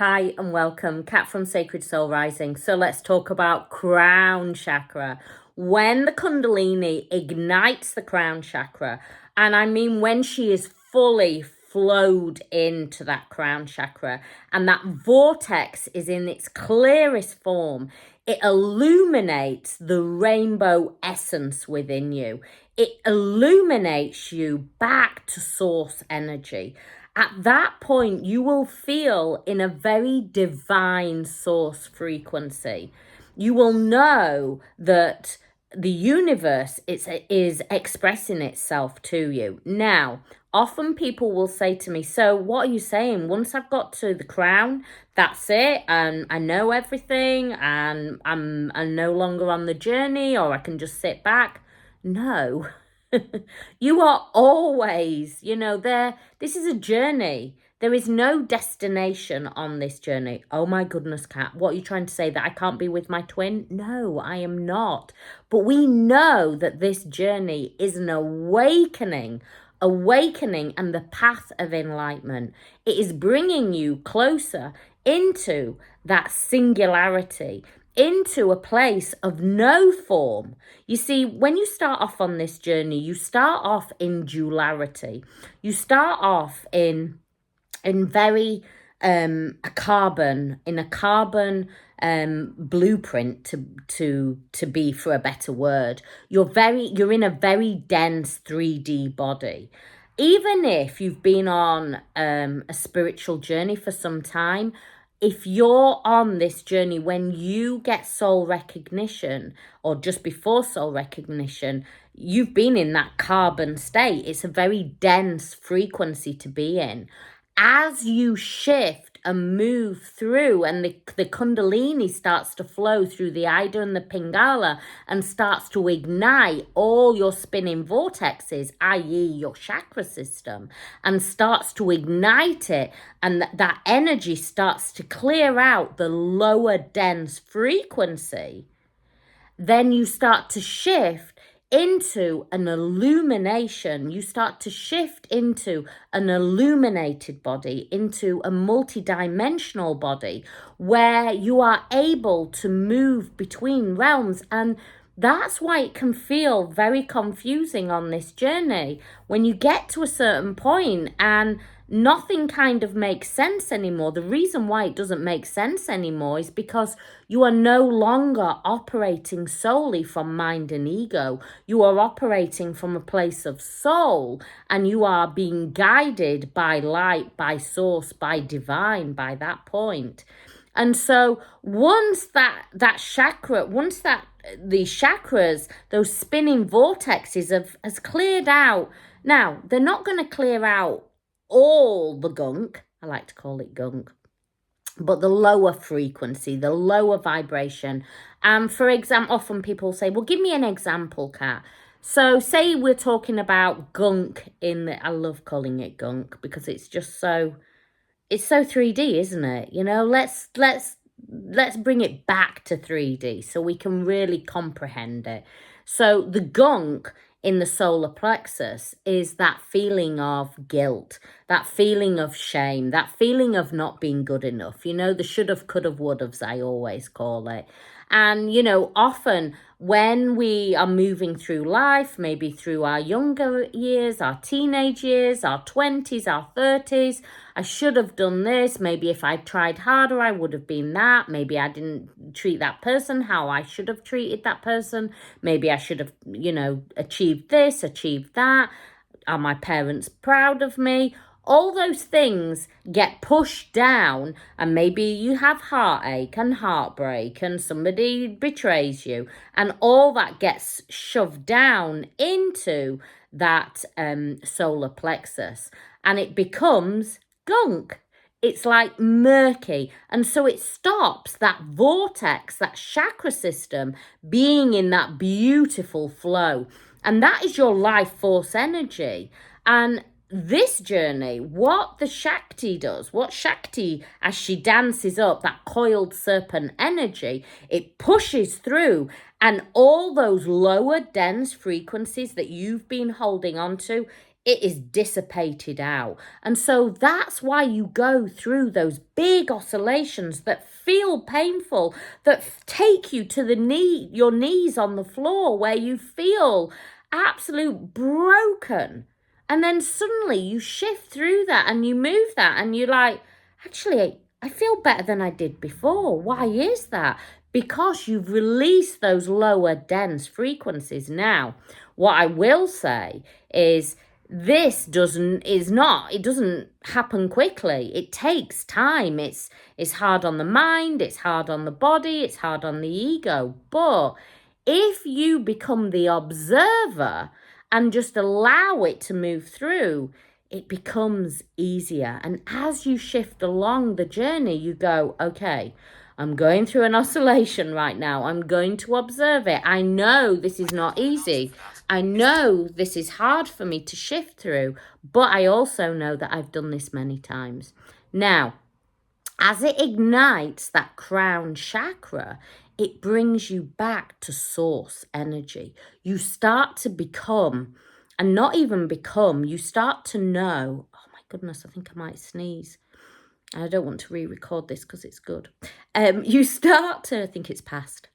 Hi and welcome, Kat from Sacred Soul Rising. So let's talk about crown chakra. When the Kundalini ignites the crown chakra, and I mean when she is fully flowed into that crown chakra and that vortex is in its clearest form, it illuminates the rainbow essence within you. It illuminates you back to source energy. At that point, you will feel in a very divine source frequency. You will know that the universe is expressing itself to you. Now, often people will say to me, so what are you saying? Once I've got to the crown, that's it, and I know everything, and I'm no longer on the journey, or I can just sit back. No. You are always, this is a journey. There is no destination on this journey. Oh my goodness, Kat, what are you trying to say? That I can't be with my twin? No, I am not. But we know that this journey is an awakening and the path of enlightenment. It is bringing you closer into that singularity, into a place of no form. You see, when you start off on this journey, you start off in duality. You start off in very a carbon blueprint, to be, for a better word. You're in a very dense 3D body. Even if you've been on a spiritual journey for some time, if you're on this journey, when you get soul recognition or just before soul recognition, you've been in that carbon state. It's a very dense frequency to be in. As you shift and move through, and the Kundalini starts to flow through the Ida and the Pingala and starts to ignite all your spinning vortexes, i.e. your chakra system, and starts to ignite it, and that energy starts to clear out the lower dense frequency, then you start to shift into an illumination. You start to shift into an illuminated body, into a multidimensional body where you are able to move between realms. And that's why it can feel very confusing on this journey when you get to a certain point and nothing kind of makes sense anymore. The reason why it doesn't make sense anymore is because you are no longer operating solely from mind and ego. You are operating from a place of soul, and you are being guided by light, by source, by divine, by that point. And so once that chakra, the chakras, those spinning vortexes has cleared out. Now, they're not going to clear out all the gunk. I like to call it gunk. But the lower frequency, the lower vibration. For example, often people say, well, give me an example, Kat. So say we're talking about gunk I love calling it gunk because it's just so 3D, isn't it? Let's bring it back to 3D so we can really comprehend it. So the gunk in the solar plexus is that feeling of guilt, that feeling of shame, that feeling of not being good enough. The should have, could have, would have, I always call it. And, often when we are moving through life, maybe through our younger years, our teenage years, our 20s, our 30s, I should have done this. Maybe if I tried harder, I would have been that. Maybe I didn't treat that person how I should have treated that person. Maybe I should have, achieved this, achieved that. Are my parents proud of me? All those things get pushed down, and maybe you have heartache and heartbreak and somebody betrays you, and all that gets shoved down into that solar plexus, and it becomes gunk. It's like murky, and so it stops that vortex, that chakra system being in that beautiful flow. And that is your life force energy. And this journey, what the Shakti does, what Shakti, as she dances up that coiled serpent energy, it pushes through, and all those lower dense frequencies that you've been holding on to, it is dissipated out. And so that's why you go through those big oscillations that feel painful, that take you to your knees on the floor, where you feel absolute broken. And then suddenly you shift through that and you move that and you're like, actually, I feel better than I did before. Why is that? Because you've released those lower dense frequencies. Now, what I will say is it doesn't happen quickly. It takes time. It's hard on the mind, it's hard on the body, it's hard on the ego. But if you become the observer and just allow it to move through, it becomes easier. And as you shift along the journey, you go, okay, I'm going through an oscillation right now. I'm going to observe it. I know this is not easy. I know this is hard for me to shift through, but I also know that I've done this many times. Now, as it ignites that crown chakra, it brings you back to source energy. You start to become, and not even become, you start to know, oh my goodness, I think I might sneeze. I don't want to re-record this because it's good. You start to, I think it's past.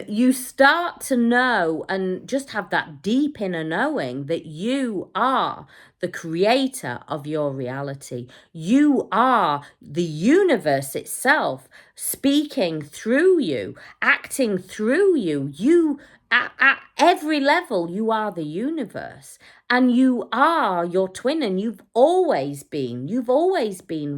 You start to know and just have that deep inner knowing that you are the creator of your reality. You are the universe itself speaking through you, acting through you. You, at every level, you are the universe, and you are your twin, and you've always been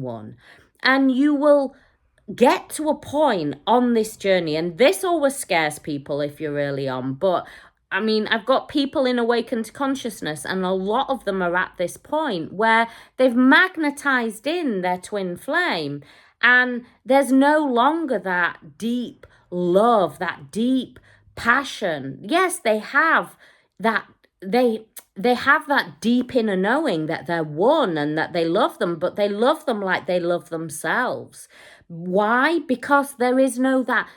one, and you will get to a point on this journey, and this always scares people if you're early on, but I mean, I've got people in awakened consciousness, and a lot of them are at this point where they've magnetized in their twin flame, and there's no longer that deep love, that deep passion. Yes, they have that, they have that deep inner knowing that they're one and that they love them, but they love them like they love themselves. Why? Because there is no that.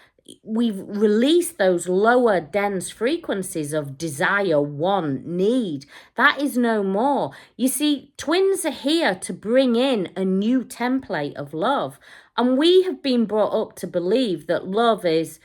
We've released those lower dense frequencies of desire, want, need. That is no more. You see, twins are here to bring in a new template of love. And we have been brought up to believe that love is,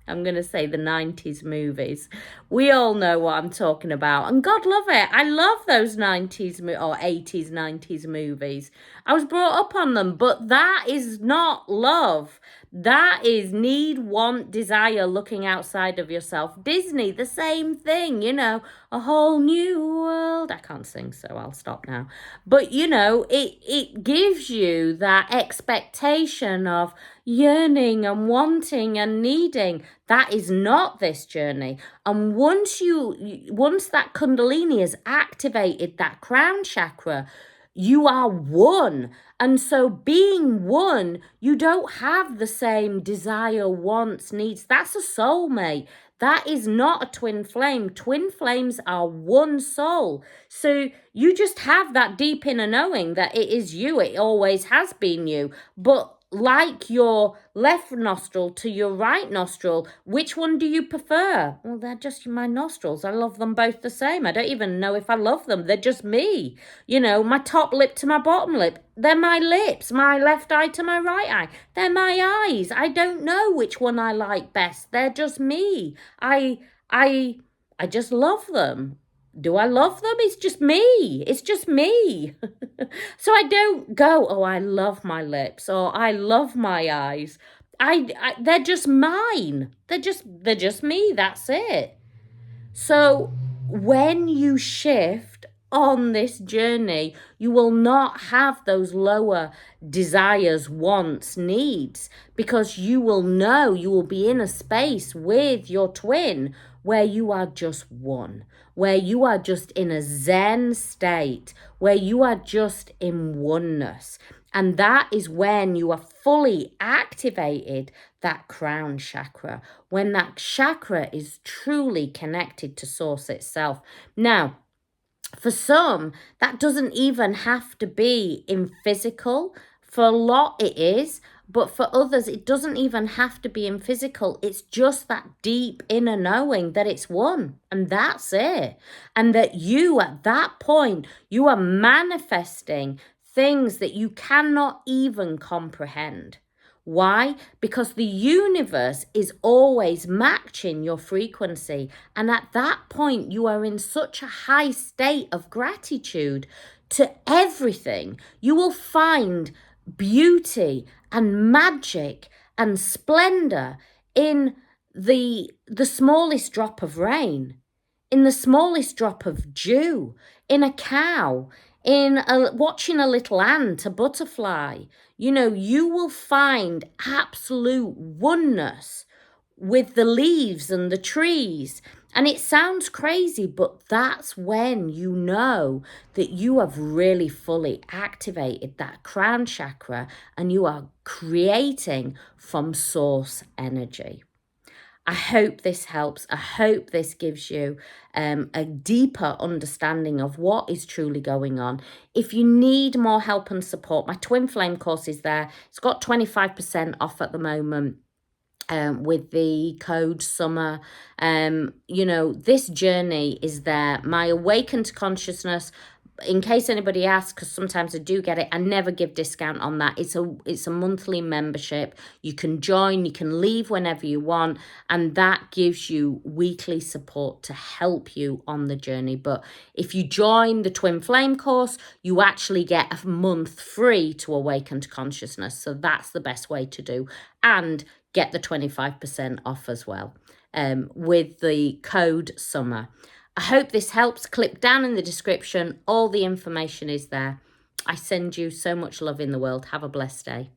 I'm going to say, the 90s movies. We all know what I'm talking about. And God love it. I love those 90s or 80s, 90s movies. I was brought up on them. But that is not love. That is need, want, desire, looking outside of yourself. Disney, the same thing, a whole new world. I can't sing, so I'll stop now. But, it gives you that expectation of yearning and wanting and needing. That is not this journey. And once that Kundalini has activated that crown chakra, you are one. And so being one, you don't have the same desire, wants, needs. That's a soulmate. That is not a twin flame. Twin flames are one soul. So you just have that deep inner knowing that it is you. It always has been you. But like your left nostril to your right nostril, which one do you prefer? Well, they're just my nostrils. I love them both the same. I don't even know if I love them. They're just me. My top lip to my bottom lip, they're my lips. My left eye to my right eye, they're my eyes. I don't know which one I like best. They're just me. I just love them. Do I love them? It's just me. It's just me. So I don't go, oh, I love my lips, or I love my eyes. They're just mine. They're just me. That's it. So when you shift on this journey, you will not have those lower desires, wants, needs, because you will know, you will be in a space with your twin where you are just one, where you are just in a Zen state, where you are just in oneness. And that is when you are fully activated that crown chakra, when that chakra is truly connected to source itself. Now, for some, that doesn't even have to be in physical. For a lot, it is. But for others, it doesn't even have to be in physical. It's just that deep inner knowing that it's one, and that's it. And that you, at that point, you are manifesting things that you cannot even comprehend. Why? Because the universe is always matching your frequency. And at that point, you are in such a high state of gratitude to everything. You will find beauty and magic and splendor in the smallest drop of rain, in the smallest drop of dew, in a cow, watching a little ant, a butterfly. You know, you will find absolute oneness with the leaves and the trees. And it sounds crazy, but that's when you know that you have really fully activated that crown chakra and you are creating from source energy. I hope this helps. I hope this gives you a deeper understanding of what is truly going on. If you need more help and support, my Twin Flame course is there. It's got 25% off at the moment. With the code summer. You know, this journey is there. My awakened consciousness, in case anybody asks, because sometimes I do get it, I never give discount on that. It's a monthly membership. You can join, you can leave whenever you want, and that gives you weekly support to help you on the journey. But if you join the Twin Flame course, you actually get a month free to awakened consciousness. So that's the best way to do. And get the 25% off as well with the code summer. I hope this helps. Click down in the description. All the information is there. I send you so much love in the world. Have a blessed day.